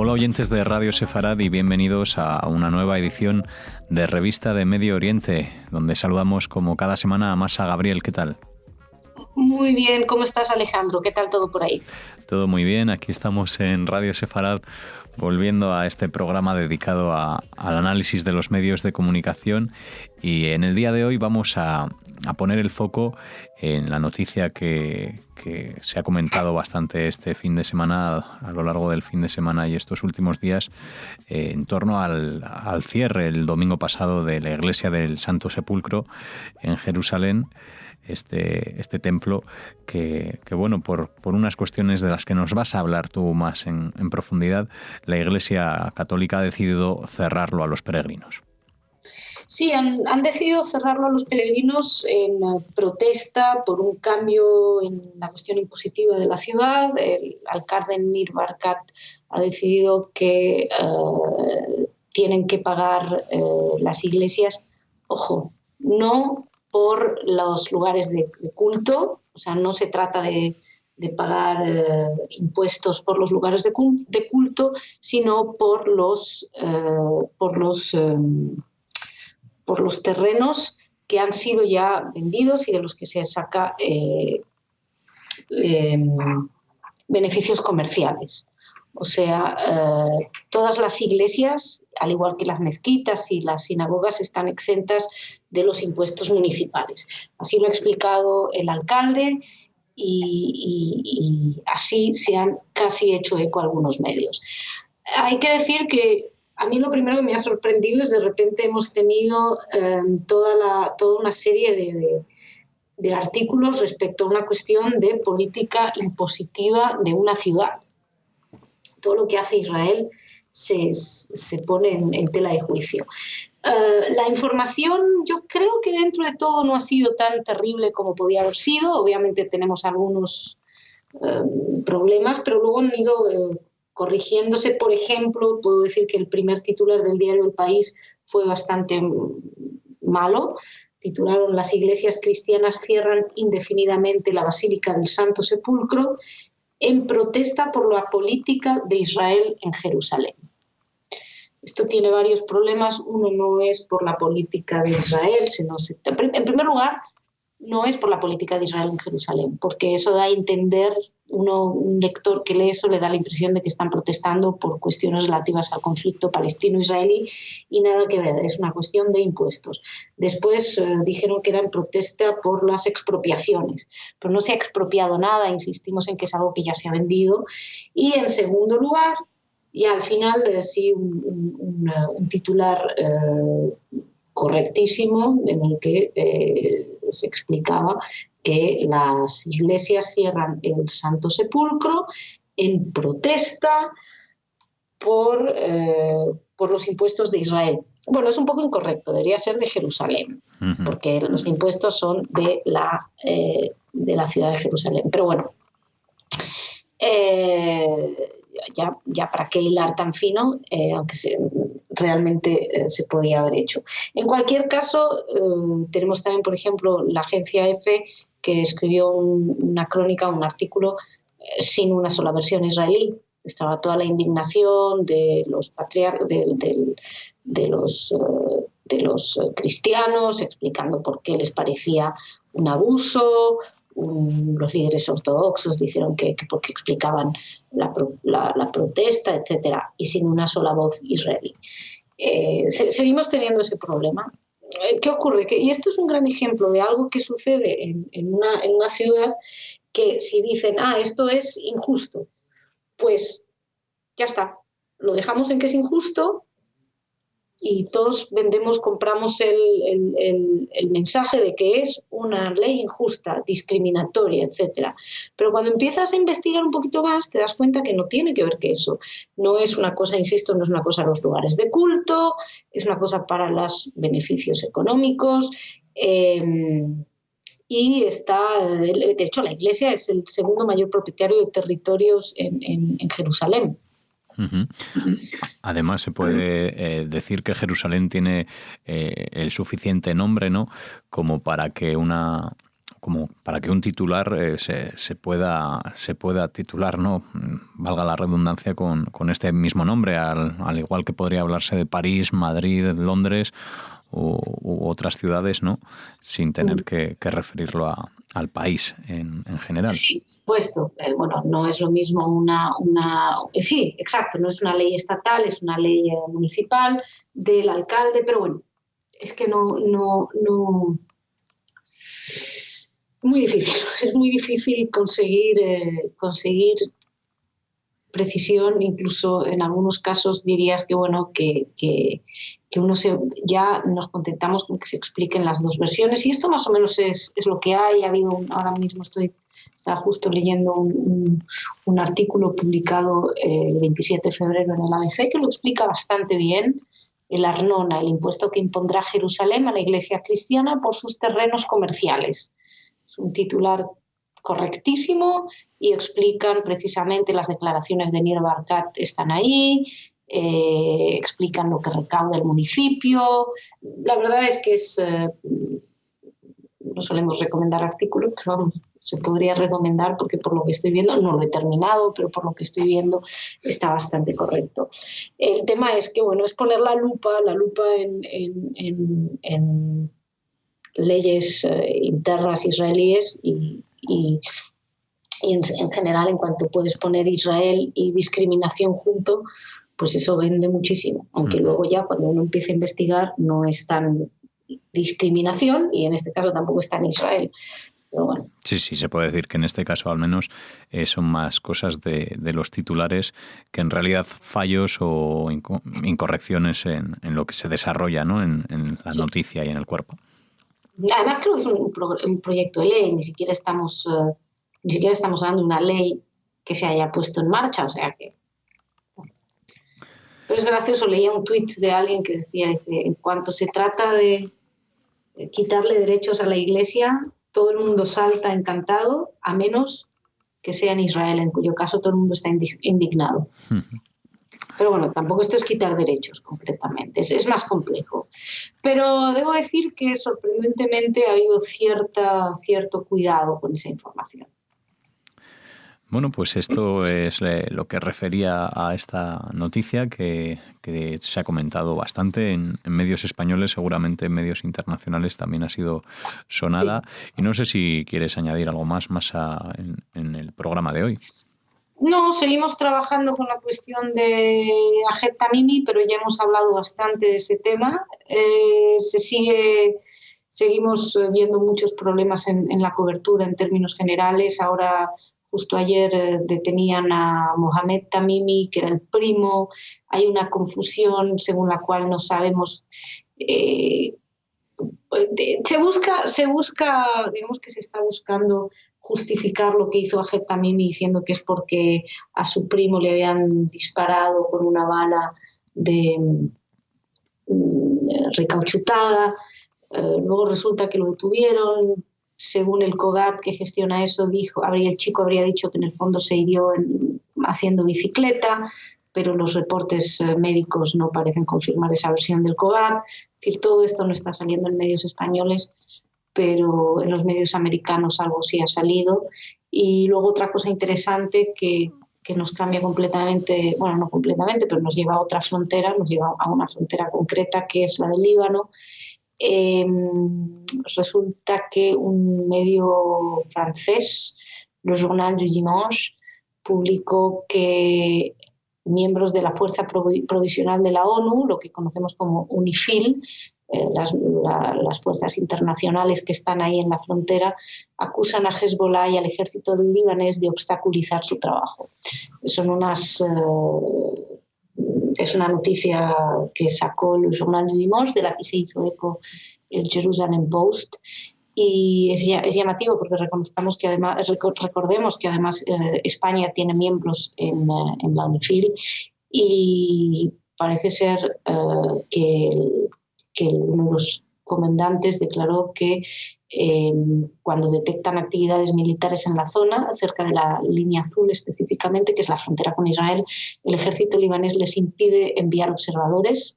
Hola oyentes de Radio Sefarad y bienvenidos a una nueva edición de Revista de Medio Oriente, donde saludamos como cada semana a Masa Gabriel. ¿Qué tal? Muy bien, ¿cómo estás, Alejandro? ¿Qué tal todo por ahí? Todo muy bien, aquí estamos en Radio Sefarad volviendo a este programa dedicado al análisis de los medios de comunicación, y en el día de hoy vamos a poner el foco en la noticia que se ha comentado bastante este fin de semana, a lo largo del fin de semana y estos últimos días, en torno al cierre el domingo pasado de la iglesia del Santo Sepulcro en Jerusalén. Este templo que bueno, por unas cuestiones de las que nos vas a hablar tú más en profundidad, la Iglesia Católica ha decidido cerrarlo a los peregrinos. Sí, han decidido cerrarlo a los peregrinos en protesta por un cambio en la cuestión impositiva de la ciudad. El alcalde Nir Barkat ha decidido que tienen que pagar las iglesias, ojo, no por los lugares de culto, o sea, no se trata de pagar impuestos por los lugares de culto, sino por los terrenos que han sido ya vendidos y de los que se saca beneficios comerciales. O sea, todas las iglesias, al igual que las mezquitas y las sinagogas, están exentas de los impuestos municipales. Así lo ha explicado el alcalde y así se han casi hecho eco algunos medios. Hay que decir que a mí lo primero que me ha sorprendido es de repente hemos tenido toda una serie de artículos respecto a una cuestión de política impositiva de una ciudad. Todo lo que hace Israel se pone en tela de juicio. La información, yo creo que dentro de todo no ha sido tan terrible como podía haber sido. Obviamente tenemos algunos problemas, pero luego han ido corrigiéndose. Por ejemplo, puedo decir que el primer titular del diario El País fue bastante malo. Titularon: las iglesias cristianas cierran indefinidamente la Basílica del Santo Sepulcro en protesta por la política de Israel en Jerusalén. Esto tiene varios problemas. Uno, no es por la política de Israel, en primer lugar, no es por la política de Israel en Jerusalén, porque eso da a entender, un lector que lee eso le da la impresión de que están protestando por cuestiones relativas al conflicto palestino-israelí, y nada que ver, es una cuestión de impuestos. Después dijeron que era en protesta por las expropiaciones, pero no se ha expropiado nada, insistimos en que es algo que ya se ha vendido. Y en segundo lugar, y al final sí un titular correctísimo en el que se explicaba que las iglesias cierran el Santo Sepulcro en protesta por los impuestos de Israel. Bueno, es un poco incorrecto, debería ser de Jerusalén, porque los impuestos son de la ciudad de Jerusalén. Pero bueno, ya para qué hilar tan fino, aunque realmente se podía haber hecho. En cualquier caso, tenemos también, por ejemplo, la agencia EFE, que escribió una crónica, un artículo sin una sola versión israelí. Estaba toda la indignación de los de los cristianos, explicando por qué les parecía un abuso. Los líderes ortodoxos dijeron que porque explicaban la protesta, etcétera, y sin una sola voz israelí. Seguimos teniendo ese problema. ¿Qué ocurre? Y esto es un gran ejemplo de algo que sucede en una ciudad, que si dicen, esto es injusto, pues ya está, lo dejamos en que es injusto y todos compramos el mensaje de que es una ley injusta, discriminatoria, etc. Pero cuando empiezas a investigar un poquito más, te das cuenta que no tiene que ver que eso. No es una cosa, insisto, no es una cosa los lugares de culto, es una cosa para los beneficios económicos. Y de hecho, la Iglesia es el segundo mayor propietario de territorios en Jerusalén. Uh-huh. Además, se puede decir que Jerusalén tiene el suficiente nombre, ¿no?, como para que como para que un titular se pueda titular, ¿no? Valga la redundancia, con este mismo nombre, al igual que podría hablarse de París, Madrid, Londres u otras ciudades, ¿no? Sin tener que referirlo al país en general. Sí, por supuesto. Bueno, no es lo mismo sí, exacto, no es una ley estatal, es una ley municipal del alcalde, pero bueno, es que no muy difícil, es muy difícil conseguir precisión, incluso en algunos casos dirías que bueno que uno ya nos contentamos con que se expliquen las dos versiones, y esto más o menos es lo que hay. Ahora mismo estaba justo leyendo un artículo publicado el 27 de febrero en el ABC que lo explica bastante bien. El Arnona, el impuesto que impondrá Jerusalén a la Iglesia cristiana por sus terrenos comerciales. Es un titular correctísimo y explican precisamente las declaraciones de Nir Barkat, están ahí, explican lo que recauda el municipio. La verdad es que no solemos recomendar artículos, pero vamos, se podría recomendar porque por lo que estoy viendo, no lo he terminado, pero por lo que estoy viendo está bastante correcto. El tema es que, bueno, es poner la lupa en leyes internas israelíes y en general, en cuanto puedes poner Israel y discriminación junto, pues eso vende muchísimo. Aunque luego ya cuando uno empieza a investigar no es tan discriminación y en este caso tampoco es tan Israel. Pero bueno. Sí, se puede decir que en este caso al menos son más cosas de los titulares que en realidad fallos o incorrecciones en lo que se desarrolla, ¿no? en la noticia y en el cuerpo. Además creo que es un proyecto de ley, ni siquiera estamos hablando de una ley que se haya puesto en marcha, o sea que... Pero es gracioso, leía un tuit de alguien que decía, en cuanto se trata de quitarle derechos a la Iglesia, todo el mundo salta encantado, a menos que sea en Israel, en cuyo caso todo el mundo está indignado. Pero bueno, tampoco esto es quitar derechos concretamente, es más complejo. Pero debo decir que sorprendentemente ha habido cierto cuidado con esa información. Bueno, pues esto es lo que refería a esta noticia que se ha comentado bastante en medios españoles, seguramente en medios internacionales también ha sido sonada. Sí. Y no sé si quieres añadir algo más en el programa de hoy. No, seguimos trabajando con la cuestión de Ahed Tamimi, pero ya hemos hablado bastante de ese tema. Seguimos viendo muchos problemas en la cobertura en términos generales. Ahora, justo ayer detenían a Mohamed Tamimi, que era el primo. Hay una confusión según la cual no sabemos. Se busca, digamos que se está buscando justificar lo que hizo Ahed Tamimi diciendo que es porque a su primo le habían disparado con una bala recauchutada. Luego resulta que lo detuvieron. Según el COGAT que gestiona eso, el chico habría dicho que en el fondo se hirió haciendo bicicleta, pero los reportes médicos no parecen confirmar esa versión del COGAT. Es decir, todo esto no está saliendo en medios españoles, pero en los medios americanos algo sí ha salido. Y luego otra cosa interesante que nos cambia completamente, bueno, no completamente, pero nos lleva a otra frontera, nos lleva a una frontera concreta que es la del Líbano. Resulta que un medio francés, Le Journal du Dimanche, publicó que miembros de la Fuerza Provisional de la ONU, lo que conocemos como UNIFIL, las fuerzas internacionales que están ahí en la frontera, acusan a Hezbollah y al ejército libanés de obstaculizar su trabajo. Es una noticia que sacó el Journal du Dimanche, de la que se hizo eco el Jerusalem Post, y es llamativo porque recordemos que además España tiene miembros en la UNIFIL, y parece ser que uno de los comandantes declaró que cuando detectan actividades militares en la zona, cerca de la línea azul específicamente, que es la frontera con Israel, el ejército libanés les impide enviar observadores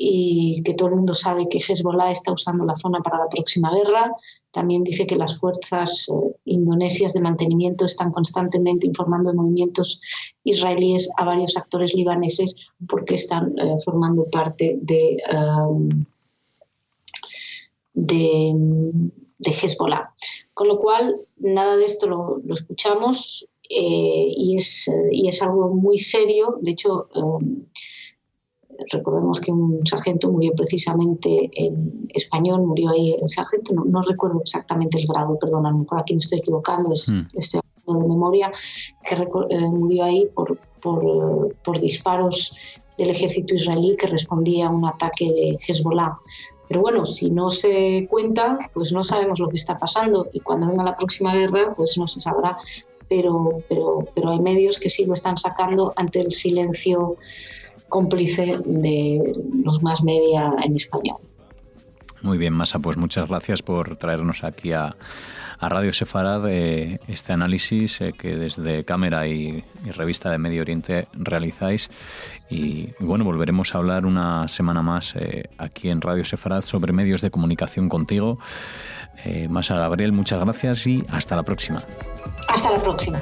y que todo el mundo sabe que Hezbollah está usando la zona para la próxima guerra. También dice que las fuerzas indonesias de mantenimiento están constantemente informando de movimientos israelíes a varios actores libaneses porque están formando parte de Hezbollah. Con lo cual, nada de esto lo escuchamos y es algo muy serio. De hecho, recordemos que un sargento murió precisamente en español, murió ahí el sargento, no recuerdo exactamente el grado, perdón, a lo mejor aquí me estoy equivocando, estoy hablando de memoria, que murió ahí por disparos del ejército israelí que respondía a un ataque de Hezbollah. Pero bueno, si no se cuenta, pues no sabemos lo que está pasando y cuando venga la próxima guerra, pues no se sabrá. Pero hay medios que sí lo están sacando ante el silencio cómplice de los más media en español. Muy bien, Masa, pues muchas gracias por traernos aquí a Radio Sefarad este análisis que desde Cámara y Revista de Medio Oriente realizáis. Y bueno, volveremos a hablar una semana más aquí en Radio Sefarad sobre medios de comunicación contigo. Masa Gabriel, muchas gracias y hasta la próxima. Hasta la próxima.